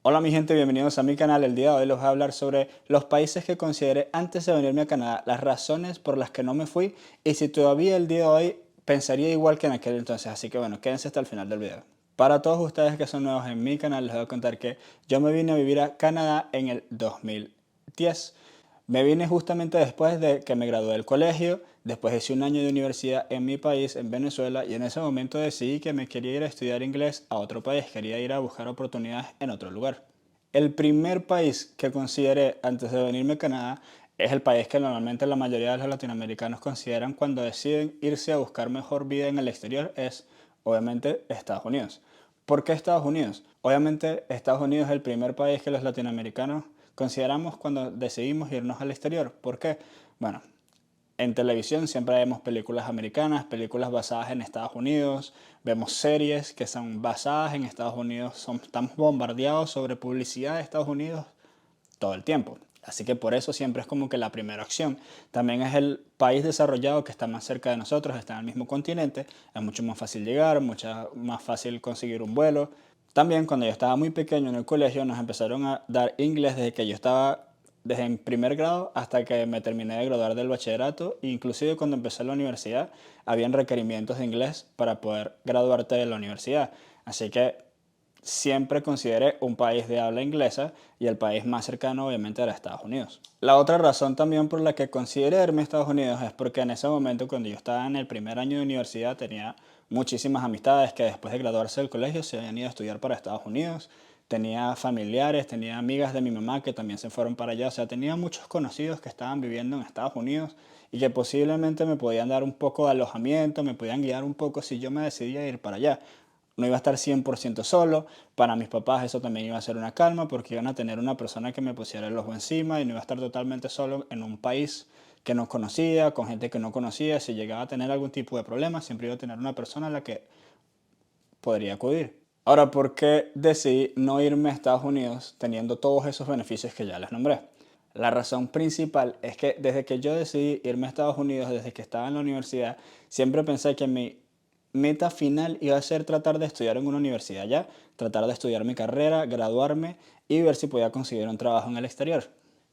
Hola mi gente, bienvenidos a mi canal. El día de hoy les voy a hablar sobre los países que consideré antes de venirme a Canadá, las razones por las que no me fui y si todavía el día de hoy pensaría igual que en aquel entonces. Así que bueno, quédense hasta el final del video. Para todos ustedes que son nuevos en mi canal, les voy a contar que yo me vine a vivir a Canadá en el 2010. Me vine justamente después de que me gradué del colegio, después hice un año de universidad en mi país, en Venezuela, y en ese momento decidí que me quería ir a estudiar inglés a otro país, quería ir a buscar oportunidades en otro lugar. El primer país que consideré antes de venirme a Canadá es el país que normalmente la mayoría de los latinoamericanos consideran cuando deciden irse a buscar mejor vida en el exterior, es obviamente Estados Unidos. ¿Por qué Estados Unidos? Obviamente Estados Unidos es el primer país que los latinoamericanos consideramos cuando decidimos irnos al exterior. ¿Por qué? Bueno, en televisión siempre vemos películas americanas, películas basadas en Estados Unidos, vemos series que son basadas en Estados Unidos, estamos bombardeados sobre publicidad de Estados Unidos todo el tiempo. Así que por eso siempre es como que la primera opción. También es el país desarrollado que está más cerca de nosotros, está en el mismo continente, es mucho más fácil llegar, mucho más fácil conseguir un vuelo. También cuando yo estaba muy pequeño en el colegio nos empezaron a dar inglés desde que yo estaba desde en primer grado hasta que me terminé de graduar del bachillerato, inclusive cuando empecé la universidad, habían requerimientos de inglés para poder graduarte de la universidad. Así que siempre consideré un país de habla inglesa y el país más cercano obviamente era Estados Unidos. La otra razón también por la que consideré irme a Estados Unidos es porque en ese momento cuando yo estaba en el primer año de universidad tenía muchísimas amistades que después de graduarse del colegio se habían ido a estudiar para Estados Unidos. Tenía familiares, tenía amigas de mi mamá que también se fueron para allá. O sea, tenía muchos conocidos que estaban viviendo en Estados Unidos y que posiblemente me podían dar un poco de alojamiento, me podían guiar un poco si yo me decidía ir para allá. No iba a estar 100% solo. Para mis papás eso también iba a ser una calma porque iban a tener una persona que me pusiera el ojo encima y no iba a estar totalmente solo en un país que no conocía, con gente que no conocía. Si llegaba a tener algún tipo de problema, siempre iba a tener una persona a la que podría acudir. Ahora, ¿por qué decidí no irme a Estados Unidos teniendo todos esos beneficios que ya les nombré? La razón principal es que desde que yo decidí irme a Estados Unidos, desde que estaba en la universidad, siempre pensé que mi meta final iba a ser tratar de estudiar en una universidad allá, tratar de estudiar mi carrera, graduarme y ver si podía conseguir un trabajo en el exterior.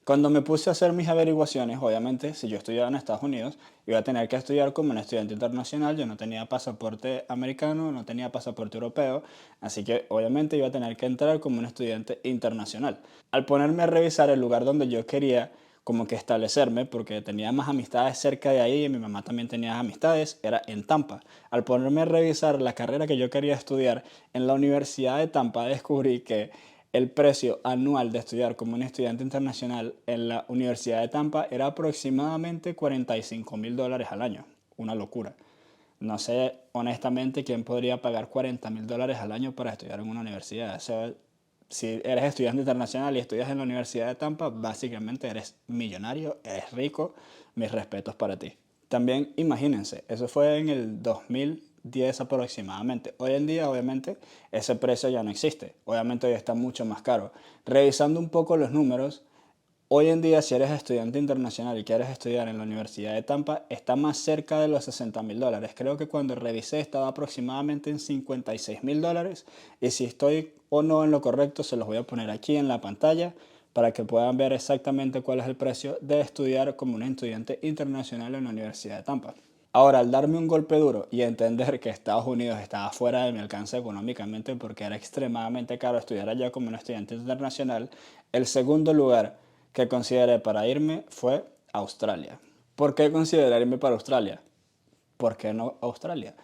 Cuando me puse a hacer mis averiguaciones, obviamente, si yo estudiaba en Estados Unidos, iba a tener que estudiar como un estudiante internacional. Yo no tenía pasaporte americano, no tenía pasaporte europeo, así que obviamente iba a tener que entrar como un estudiante internacional. Al ponerme a revisar el lugar donde yo quería como que establecerme, porque tenía más amistades cerca de ahí y mi mamá también tenía amistades, era en Tampa. Al ponerme a revisar la carrera que yo quería estudiar en la Universidad de Tampa, descubrí que el precio anual de estudiar como un estudiante internacional en la Universidad de Tampa era aproximadamente $45,000 al año. Una locura. No sé honestamente quién podría pagar $40,000 al año para estudiar en una universidad. O sea, si eres estudiante internacional y estudias en la Universidad de Tampa, básicamente eres millonario, eres rico. Mis respetos para ti. También imagínense, eso fue en el 2010 aproximadamente. Hoy en día, obviamente, ese precio ya no existe. Obviamente hoy está mucho más caro. Revisando un poco los números, hoy en día si eres estudiante internacional y quieres estudiar en la Universidad de Tampa, está más cerca de los $60,000. Creo que cuando revisé estaba aproximadamente en $56,000 y si estoy o no en lo correcto se los voy a poner aquí en la pantalla para que puedan ver exactamente cuál es el precio de estudiar como un estudiante internacional en la Universidad de Tampa. Ahora, al darme un golpe duro y entender que Estados Unidos estaba fuera de mi alcance económicamente porque era extremadamente caro estudiar allá como un estudiante internacional, el segundo lugar que consideré para irme fue Australia. ¿Por qué consideré irme para Australia? ¿Por qué no Australia?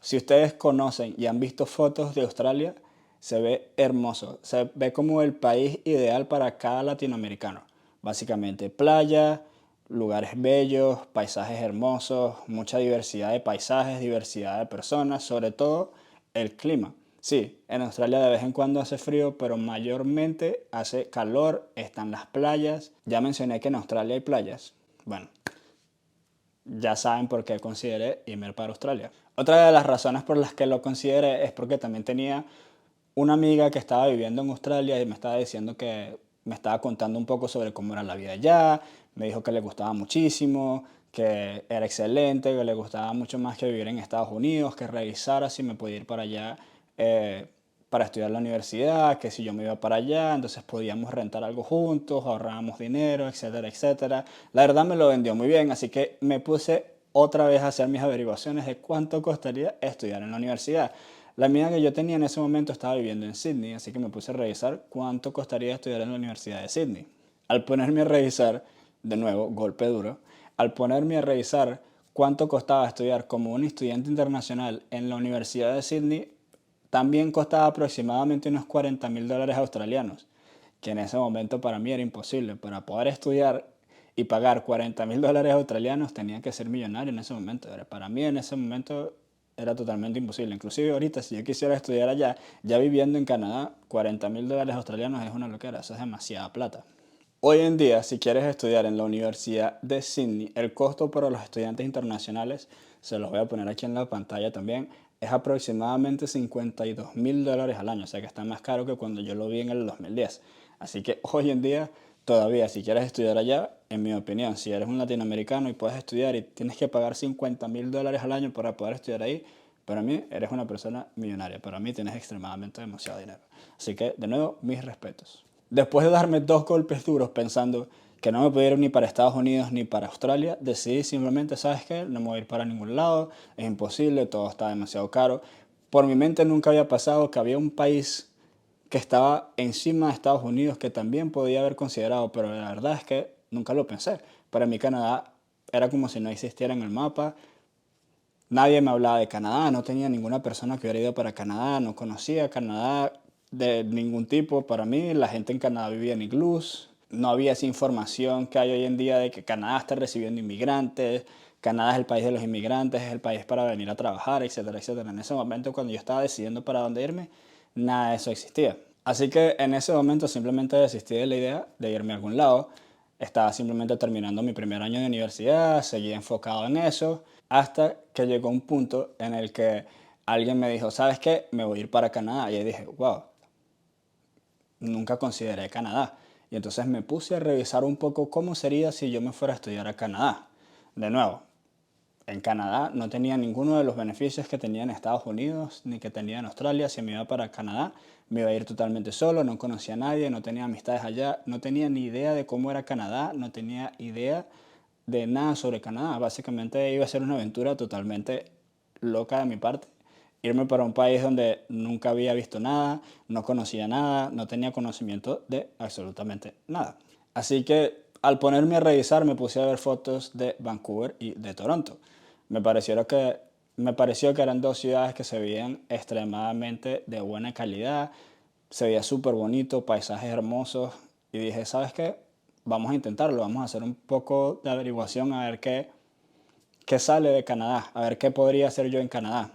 Si ustedes conocen y han visto fotos de Australia, se ve hermoso. Se ve como el país ideal para cada latinoamericano. Básicamente playa, lugares bellos, paisajes hermosos, mucha diversidad de paisajes, diversidad de personas, sobre todo el clima. Sí, en Australia de vez en cuando hace frío, pero mayormente hace calor, están las playas. Ya mencioné que en Australia hay playas. Bueno, ya saben por qué consideré irme para Australia. Otra de las razones por las que lo consideré es porque también tenía una amiga que estaba viviendo en Australia y me estaba diciendo que me estaba contando un poco sobre cómo era la vida allá. Me dijo que le gustaba muchísimo, que era excelente, que le gustaba mucho más que vivir en Estados Unidos, que revisara si me podía ir para allá para estudiar en la universidad, que si yo me iba para allá, entonces podíamos rentar algo juntos, ahorrábamos dinero, etcétera, etcétera. La verdad me lo vendió muy bien, así que me puse otra vez a hacer mis averiguaciones de cuánto costaría estudiar en la universidad. La amiga que yo tenía en ese momento estaba viviendo en Sydney, así que me puse a revisar cuánto costaría estudiar en la Universidad de Sydney. Al ponerme a revisar, de nuevo, golpe duro, al ponerme a revisar cuánto costaba estudiar como un estudiante internacional en la Universidad de Sydney, también costaba aproximadamente unos $40.000 australianos, que en ese momento para mí era imposible. Para poder estudiar y pagar $40.000 australianos tenía que ser millonario en ese momento. Para mí en ese momento era totalmente imposible. Inclusive ahorita, si yo quisiera estudiar allá, ya viviendo en Canadá, $40.000 australianos es una locura, eso es demasiada plata. Hoy en día, si quieres estudiar en la Universidad de Sydney, el costo para los estudiantes internacionales, se los voy a poner aquí en la pantalla también, es aproximadamente $52.000 al año, o sea que está más caro que cuando yo lo vi en el 2010. Así que hoy en día, todavía, si quieres estudiar allá, en mi opinión, si eres un latinoamericano y puedes estudiar y tienes que pagar $50.000 al año para poder estudiar ahí, para mí eres una persona millonaria. Para mí tienes extremadamente demasiado dinero. Así que, de nuevo, mis respetos. Después de darme 2 golpes duros pensando que no me podía ir ni para Estados Unidos ni para Australia, decidí simplemente, ¿sabes qué? No me voy a ir para ningún lado, es imposible, todo está demasiado caro. Por mi mente nunca había pasado que había un país que estaba encima de Estados Unidos que también podía haber considerado, pero la verdad es que nunca lo pensé. Para mí Canadá era como si no existiera en el mapa. Nadie me hablaba de Canadá, no tenía ninguna persona que hubiera ido para Canadá, no conocía Canadá de ningún tipo. Para mí, la gente en Canadá vivía en iglús, no había esa información que hay hoy en día de que Canadá está recibiendo inmigrantes, Canadá es el país de los inmigrantes, es el país para venir a trabajar, etcétera, etcétera. En ese momento, cuando yo estaba decidiendo para dónde irme, nada de eso existía. Así que en ese momento simplemente desistí de la idea de irme a algún lado. Estaba simplemente terminando mi primer año de universidad, seguía enfocado en eso, hasta que llegó un punto en el que alguien me dijo, ¿sabes qué? Me voy a ir para Canadá. Y ahí dije, wow, nunca consideré Canadá. Y entonces me puse a revisar un poco cómo sería si yo me fuera a estudiar a Canadá. De nuevo, en Canadá no tenía ninguno de los beneficios que tenía en Estados Unidos ni que tenía en Australia. Si me iba para Canadá, me iba a ir totalmente solo, no conocía a nadie, no tenía amistades allá, no tenía ni idea de cómo era Canadá, no tenía idea de nada sobre Canadá. Básicamente iba a ser una aventura totalmente loca de mi parte. Irme para un país donde nunca había visto nada, no conocía nada, no tenía conocimiento de absolutamente nada. Así que al ponerme a revisar me puse a ver fotos de Vancouver y de Toronto. Me pareció que, me pareció que eran dos ciudades que se veían extremadamente de buena calidad, se veía súper bonito, paisajes hermosos y dije, ¿sabes qué? Vamos a intentarlo, vamos a hacer un poco de averiguación a ver qué sale de Canadá, a ver qué podría hacer yo en Canadá.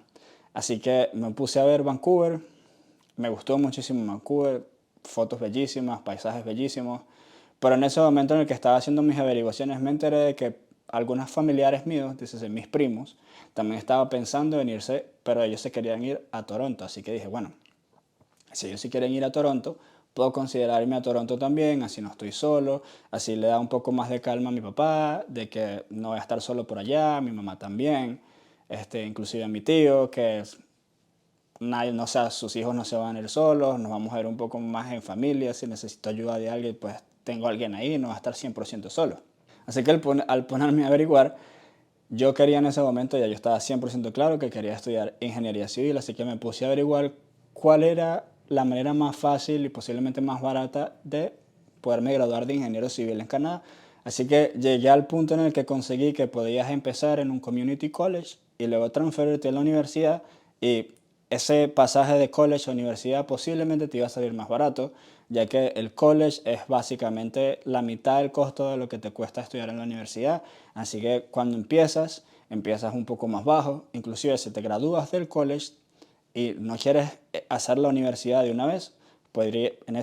Así que me puse a ver Vancouver, me gustó muchísimo Vancouver, fotos bellísimas, paisajes bellísimos, pero en ese momento en el que estaba haciendo mis averiguaciones me enteré de que algunos familiares míos, es mis primos, también estaban pensando en irse, pero ellos se querían ir a Toronto, así que dije, bueno, si ellos sí quieren ir a Toronto, puedo considerarme a Toronto también, así no estoy solo, así le da un poco más de calma a mi papá, de que no voy a estar solo por allá, mi mamá también, inclusive a mi tío, que nadie, no, sea, sus hijos no se van a ir solos, nos vamos a ir un poco más en familia, si necesito ayuda de alguien, pues tengo a alguien ahí, no va a estar 100% solo. Así que al ponerme a averiguar, yo quería en ese momento, ya yo estaba 100% claro que quería estudiar ingeniería civil, así que me puse a averiguar cuál era la manera más fácil y posiblemente más barata de poderme graduar de ingeniero civil en Canadá. Así que llegué al punto en el que conseguí que podías empezar en un community college y luego transferirte a la universidad y ese pasaje de college a universidad posiblemente te iba a salir más barato, ya que el college es básicamente la mitad del costo de lo que te cuesta estudiar en la universidad. Así que cuando empiezas un poco más bajo, inclusive si te gradúas del college y no quieres hacer la universidad de una vez, en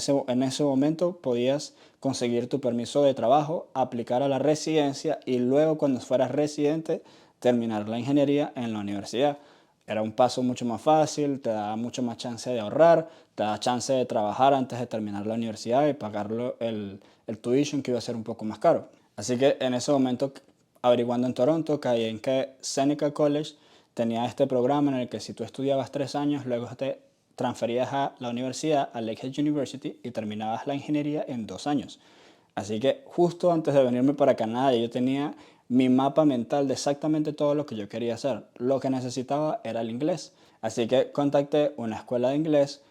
ese momento podías conseguir tu permiso de trabajo, aplicar a la residencia y luego cuando fueras residente terminar la ingeniería en la universidad. Era un paso mucho más fácil, te daba mucho más chance de ahorrar, te daba chance de trabajar antes de terminar la universidad y pagarlo el tuition que iba a ser un poco más caro. Así que en ese momento, averiguando en Toronto, caí en que Seneca College tenía este programa en el que si tú estudiabas 3 años, luego te transferías a la universidad, a Lakehead University, y terminabas la ingeniería en 2 años. Así que justo antes de venirme para Canadá, yo tenía mi mapa mental de exactamente todo lo que yo quería hacer. Lo que necesitaba era el inglés. Así que contacté una escuela de inglés,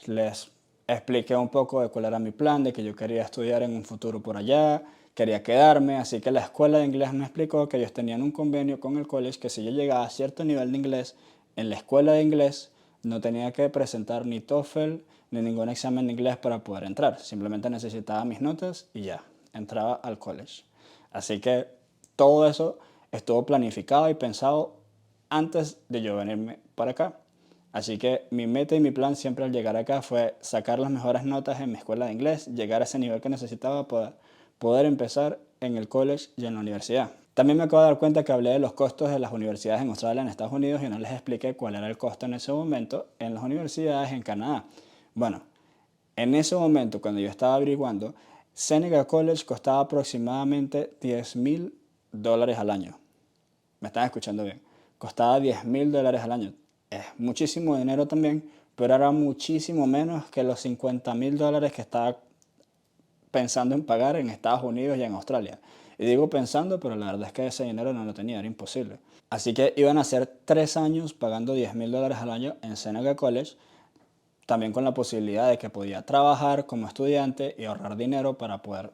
les expliqué un poco de cuál era mi plan, de que yo quería estudiar en un futuro por allá, quería quedarme, así que la escuela de inglés me explicó que ellos tenían un convenio con el college que si yo llegaba a cierto nivel de inglés en la escuela de inglés, no tenía que presentar ni TOEFL ni ningún examen de inglés para poder entrar. Simplemente necesitaba mis notas y ya, entraba al college. Así que todo eso estuvo planificado y pensado antes de yo venirme para acá. Así que mi meta y mi plan siempre al llegar acá fue sacar las mejores notas en mi escuela de inglés, llegar a ese nivel que necesitaba para poder empezar en el college y en la universidad. También me acabo de dar cuenta que hablé de los costos de las universidades en Australia, en Estados Unidos, y no les expliqué cuál era el costo en ese momento en las universidades en Canadá. Bueno, en ese momento, cuando yo estaba averiguando, Seneca College costaba aproximadamente $10,000 al año. Me están escuchando bien. Costaba $10,000 al año. Es muchísimo dinero también, pero era muchísimo menos que los $50,000 que estaba pensando en pagar en Estados Unidos y en Australia. Y digo pensando, pero la verdad es que ese dinero no lo tenía, era imposible. Así que iban a ser 3 años pagando $10,000 al año en Seneca College, también con la posibilidad de que podía trabajar como estudiante y ahorrar dinero para poder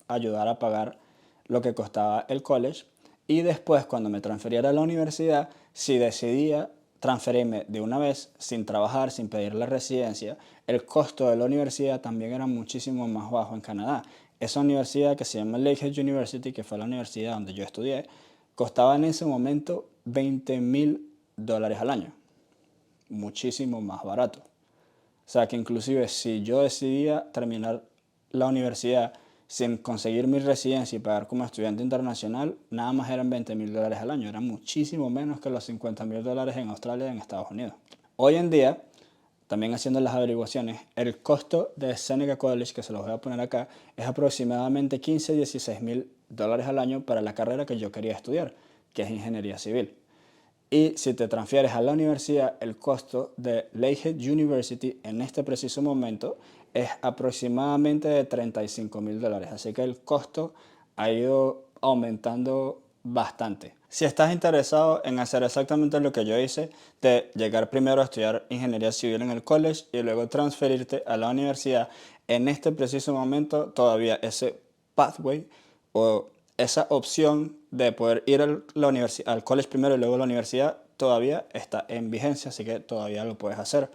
ayudar a pagar lo que costaba el college. Y después, cuando me transferiera a la universidad, si decidía transferirme de una vez sin trabajar, sin pedir la residencia, el costo de la universidad también era muchísimo más bajo en Canadá. Esa universidad que se llama Lakehead University, que fue la universidad donde yo estudié, costaba en ese momento $20,000 al año. Muchísimo más barato. O sea que inclusive si yo decidía terminar la universidad sin conseguir mi residencia y pagar como estudiante internacional, nada más eran $20,000 al año. Era muchísimo menos que los $50,000 en Australia y en Estados Unidos. Hoy en día, también haciendo las averiguaciones, el costo de Seneca College, que se los voy a poner acá, es aproximadamente 15 $16,000 al año para la carrera que yo quería estudiar, que es ingeniería civil. Y si te transfieres a la universidad, el costo de Lakehead University en este preciso momento es aproximadamente de $35,000. Así que el costo ha ido aumentando bastante. Si estás interesado en hacer exactamente lo que yo hice, de llegar primero a estudiar ingeniería civil en el college y luego transferirte a la universidad, en este preciso momento todavía ese pathway o esa opción de poder ir al college primero y luego a la universidad todavía está en vigencia, así que todavía lo puedes hacer.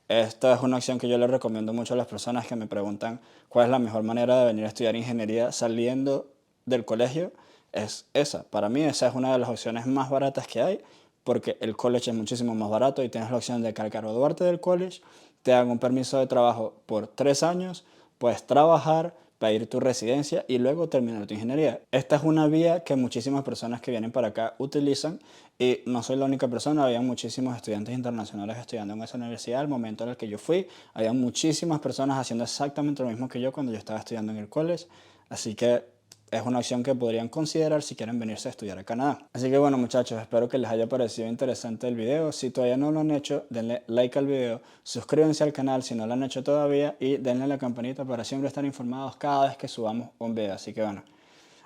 Esta es una opción que yo le recomiendo mucho a las personas que me preguntan cuál es la mejor manera de venir a estudiar ingeniería saliendo del colegio. Es esa. Para mí esa es una de las opciones más baratas que hay, porque el college es muchísimo más barato y tienes la opción de que al graduarte del college te dan un permiso de trabajo por 3 años, puedes trabajar, pedir tu residencia y luego terminar tu ingeniería. Esta es una vía que muchísimas personas que vienen para acá utilizan y no soy la única persona, había muchísimos estudiantes internacionales estudiando en esa universidad al momento en el que yo fui, había muchísimas personas haciendo exactamente lo mismo que yo cuando yo estaba estudiando en el college, así que es una opción que podrían considerar si quieren venirse a estudiar a Canadá. Así que bueno muchachos, espero que les haya parecido interesante el video. Si todavía no lo han hecho, denle like al video, suscríbanse al canal si no lo han hecho todavía y denle a la campanita para siempre estar informados cada vez que subamos un video. Así que bueno,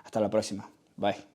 hasta la próxima. Bye.